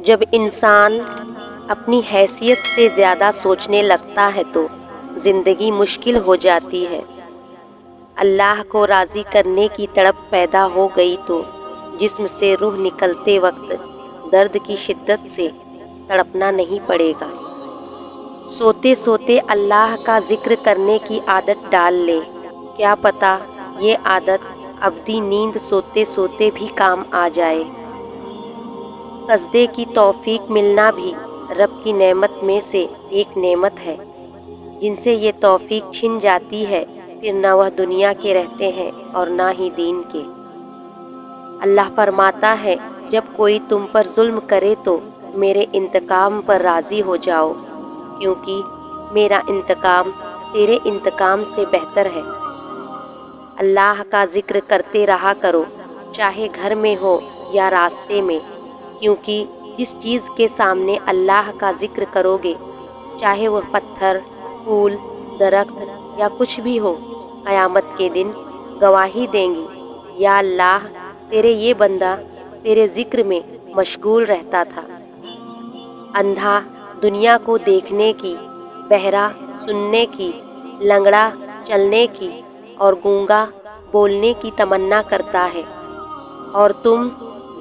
جب انسان اپنی حیثیت سے زیادہ سوچنے لگتا ہے تو زندگی مشکل ہو جاتی ہے۔ اللہ کو راضی کرنے کی تڑپ پیدا ہو گئی تو جسم سے روح نکلتے وقت درد کی شدت سے تڑپنا نہیں پڑے گا۔ سوتے سوتے اللہ کا ذکر کرنے کی عادت ڈال لے، کیا پتہ یہ عادت ابدی نیند سوتے سوتے بھی کام آ جائے۔ سجدے کی توفیق ملنا بھی رب کی نعمت میں سے ایک نعمت ہے۔ جن سے یہ توفیق چھن جاتی ہے پھر نہ وہ دنیا کے رہتے ہیں اور نہ ہی دین کے۔ اللہ فرماتا ہے، جب کوئی تم پر ظلم کرے تو میرے انتقام پر راضی ہو جاؤ، کیونکہ میرا انتقام تیرے انتقام سے بہتر ہے۔ اللہ کا ذکر کرتے رہا کرو، چاہے گھر میں ہو یا راستے میں، کیونکہ جس چیز کے سامنے اللہ کا ذکر کرو گے، چاہے وہ پتھر، پھول، درخت یا کچھ بھی ہو، قیامت کے دن گواہی دیں گی، یا اللہ تیرے یہ بندہ تیرے ذکر میں مشغول رہتا تھا۔ اندھا دنیا کو دیکھنے کی، بہرا سننے کی، لنگڑا چلنے کی اور گونگا بولنے کی تمنا کرتا ہے، اور تم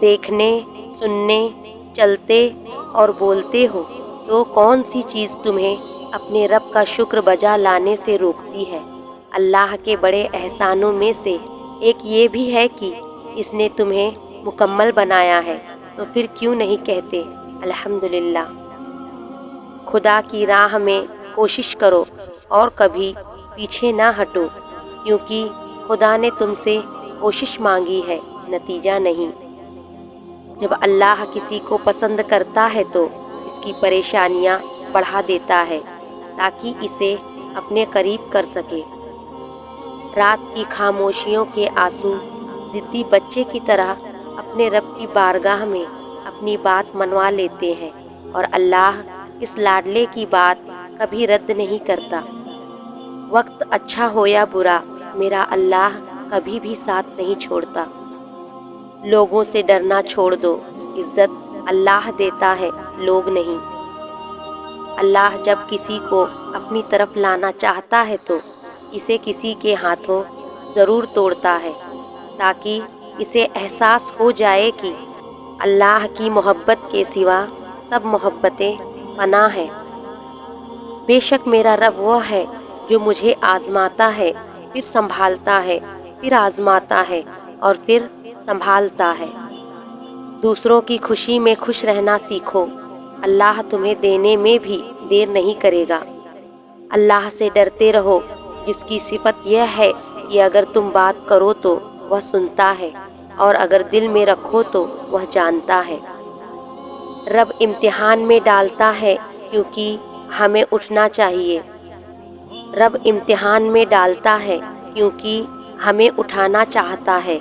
دیکھنے، سننے، چلتے اور بولتے ہو، تو کون سی چیز تمہیں اپنے رب کا شکر بجا لانے سے روکتی ہے؟ اللہ کے بڑے احسانوں میں سے ایک یہ بھی ہے کہ اس نے تمہیں مکمل بنایا ہے، تو پھر کیوں نہیں کہتے الحمدللہ۔ خدا کی راہ میں کوشش کرو اور کبھی پیچھے نہ ہٹو، کیونکہ خدا نے تم سے کوشش مانگی ہے، نتیجہ نہیں۔ جب اللہ کسی کو پسند کرتا ہے تو اس کی پریشانیاں بڑھا دیتا ہے تاکہ اسے اپنے قریب کر سکے۔ رات کی خاموشیوں کے آنسو ضدی بچے کی طرح اپنے رب کی بارگاہ میں اپنی بات منوا لیتے ہیں، اور اللہ اس لاڈلے کی بات کبھی رد نہیں کرتا۔ وقت اچھا ہو یا برا، میرا اللہ کبھی بھی ساتھ نہیں چھوڑتا۔ لوگوں سے ڈرنا چھوڑ دو، عزت اللہ دیتا ہے، لوگ نہیں۔ اللہ جب کسی کو اپنی طرف لانا چاہتا ہے تو اسے کسی کے ہاتھوں ضرور توڑتا ہے، تاکہ اسے احساس ہو جائے کہ اللہ کی محبت کے سوا سب محبتیں فنا ہیں۔ بے شک میرا رب وہ ہے جو مجھے آزماتا ہے، پھر سنبھالتا ہے، پھر آزماتا ہے اور پھر سنبھالتا ہے۔ دوسروں کی خوشی میں خوش رہنا سیکھو، اللہ تمہیں دینے میں بھی دیر نہیں کرے گا۔ اللہ سے ڈرتے رہو، جس کی صفت یہ ہے کہ اگر تم بات کرو تو وہ سنتا ہے، اور اگر دل میں رکھو تو وہ جانتا ہے۔ رب امتحان میں ڈالتا ہے کیونکہ ہمیں اٹھنا چاہیے۔ رب امتحان میں ڈالتا ہے کیونکہ ہمیں اٹھانا چاہتا ہے،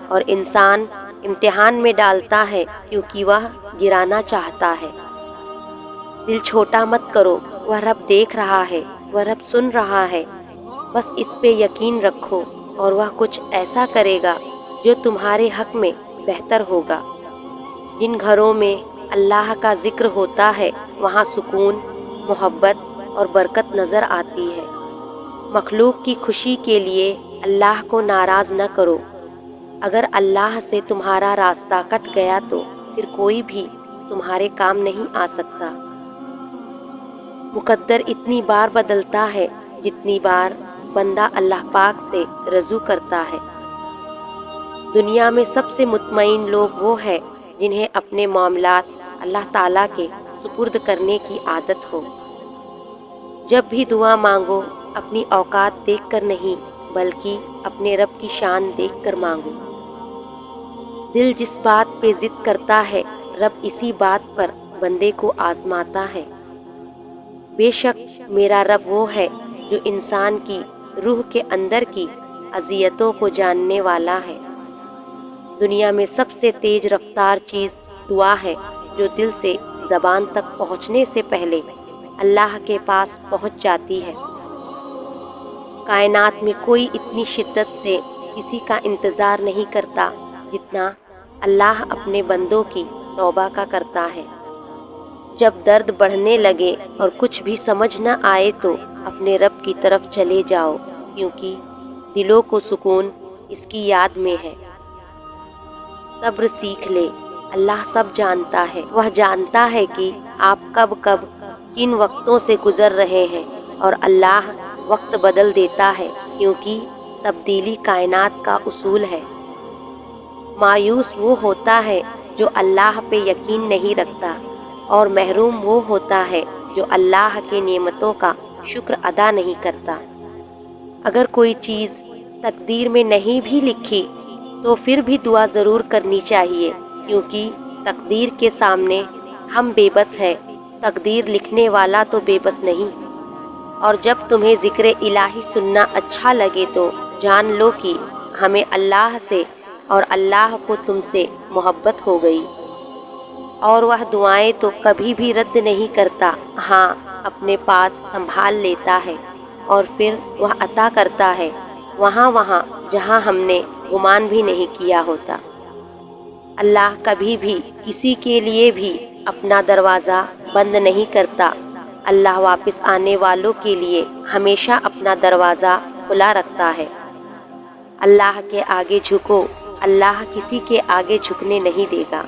اور انسان امتحان میں ڈالتا ہے کیونکہ وہ گرانا چاہتا ہے۔ دل چھوٹا مت کرو، وہ رب دیکھ رہا ہے، وہ رب سن رہا ہے۔ بس اس پہ یقین رکھو اور وہ کچھ ایسا کرے گا جو تمہارے حق میں بہتر ہوگا۔ جن گھروں میں اللہ کا ذکر ہوتا ہے وہاں سکون، محبت اور برکت نظر آتی ہے۔ مخلوق کی خوشی کے لیے اللہ کو ناراض نہ کرو۔ اگر اللہ سے تمہارا راستہ کٹ گیا تو پھر کوئی بھی تمہارے کام نہیں آ سکتا۔ مقدر اتنی بار بدلتا ہے جتنی بار بندہ اللہ پاک سے رجوع کرتا ہے۔ دنیا میں سب سے مطمئن لوگ وہ ہیں جنہیں اپنے معاملات اللہ تعالیٰ کے سپرد کرنے کی عادت ہو۔ جب بھی دعا مانگو اپنی اوقات دیکھ کر نہیں، بلکہ اپنے رب کی شان دیکھ کر مانگو۔ دل جس بات پہ ضد کرتا ہے، رب اسی بات پر بندے کو آزماتا ہے۔ بے شک میرا رب وہ ہے جو انسان کی روح کے اندر کی اذیتوں کو جاننے والا ہے۔ دنیا میں سب سے تیز رفتار چیز دعا ہے، جو دل سے زبان تک پہنچنے سے پہلے اللہ کے پاس پہنچ جاتی ہے۔ کائنات میں کوئی اتنی شدت سے کسی کا انتظار نہیں کرتا جتنا اللہ اپنے بندوں کی توبہ کا کرتا ہے۔ جب درد بڑھنے لگے اور کچھ بھی سمجھ نہ آئے تو اپنے رب کی طرف چلے جاؤ، کیونکہ دلوں کو سکون اس کی یاد میں ہے۔ صبر سیکھ لے، اللہ سب جانتا ہے، وہ جانتا ہے کہ آپ کب کب کن وقتوں سے گزر رہے ہیں، اور اللہ وقت بدل دیتا ہے کیونکہ تبدیلی کائنات کا اصول ہے۔ مایوس وہ ہوتا ہے جو اللہ پہ یقین نہیں رکھتا، اور محروم وہ ہوتا ہے جو اللہ کے نعمتوں کا شکر ادا نہیں کرتا۔ اگر کوئی چیز تقدیر میں نہیں بھی لکھی تو پھر بھی دعا ضرور کرنی چاہیے، کیونکہ تقدیر کے سامنے ہم بے بس ہیں، تقدیر لکھنے والا تو بے بس نہیں۔ اور جب تمہیں ذکر الہی سننا اچھا لگے تو جان لو کہ ہمیں اللہ سے اور اللہ کو تم سے محبت ہو گئی، اور وہ دعائیں تو کبھی بھی رد نہیں کرتا، ہاں اپنے پاس سنبھال لیتا ہے، اور پھر وہ عطا کرتا ہے وہاں جہاں ہم نے گمان بھی نہیں کیا ہوتا۔ اللہ کبھی بھی کسی کے لیے بھی اپنا دروازہ بند نہیں کرتا، اللہ واپس آنے والوں کے لیے ہمیشہ اپنا دروازہ کھلا رکھتا ہے۔ اللہ کے آگے جھکو، اللہ کسی کے آگے جھکنے نہیں دے گا۔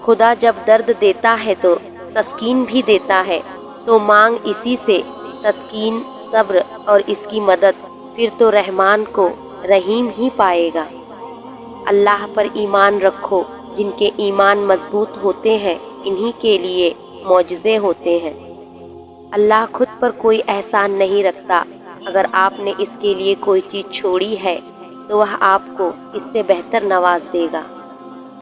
خدا جب درد دیتا ہے تو تسکین بھی دیتا ہے، تو مانگ اسی سے تسکین، صبر اور اس کی مدد، پھر تو رحمان کو رحیم ہی پائے گا۔ اللہ پر ایمان رکھو، جن کے ایمان مضبوط ہوتے ہیں انہی کے لیے معجزے ہوتے ہیں۔ اللہ خود پر کوئی احسان نہیں رکھتا، اگر آپ نے اس کے لیے کوئی چیز چھوڑی ہے تو وہ آپ کو اس سے بہتر نواز دے گا۔